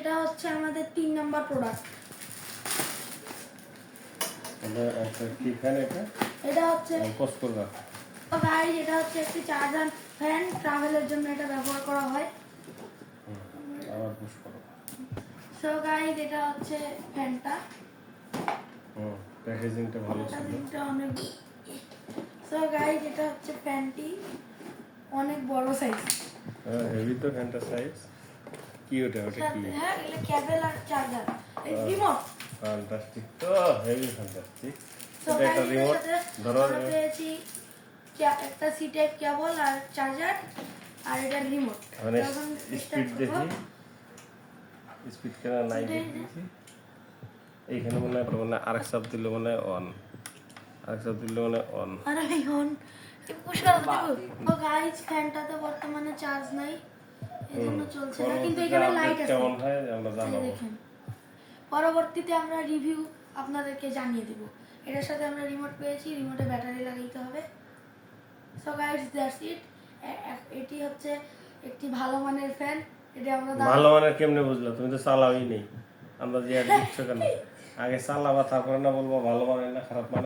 এটা হচ্ছে আমাদের 3 নাম্বার প্রোডাক্ট। কি ফ্যান এটা? এটা হচ্ছে পোস্ট করবা। তো গাইস এটা হচ্ছে একটি চার্জার ফ্যান, ট্রাভেলের জন্য এটা ব্যবহার করা হয়। আবার পোস্ট করো। সো গাইস এটা হচ্ছে ফ্যানটা। প্যাকেজিংটা ভালো ছিল। প্যাকেজিংটা অনেক। সো গাইস এটা হচ্ছে ফ্যানটি, অনেক বড় সাইজ। হেভি তো ফ্যানটা সাইজ। কি ওটা কি? হ্যাঁ এটা কেবল আর চার্জার, এই রিমোট। ফ্যান্টাস্টিক তো, হেভি ফ্যান্টাস্টিক। সো এটা একটা গাইস রিমোট ধরো। আমরা পেয়েছি একটা সি টাইপ কেবল আর চার্জার, আর এটা রিমোট। মানে যখন স্পিড দেখি, স্পিড কেন নাই দেখি। এইখানে মনে হয় মানে আরেক চাপ দিলে মানে অন, আরেক চাপ দিলে মানে অন। আর এখন পুশ করে দেব। তো গাইস ফ্যানটাতে বর্তমানে চার্জ নাই, এজন্য চলছে না, কিন্তু এখানে লাইট আছে। কেমন হয় আমরা জানাবো। দেখেন পরবর্তীতে আমরা রিভিউ আপনাদেরকে জানিয়ে দেব। এটার সাথে আমরা রিমোট পেয়েছি, রিমোটে ব্যাটারি লাগাইতে হবে। So guys that's it. এটি হচ্ছে একটি ভালো মানের ফ্যান। এটা আমরা ভালো মানের কেমনে বুঝলা? তুমি তো চালাওই নেই, আমরা যে আর দিচ্ছ কেন? আগে চালাবা, তারপরে না বলবো ভালো মানে না খারাপ মানে।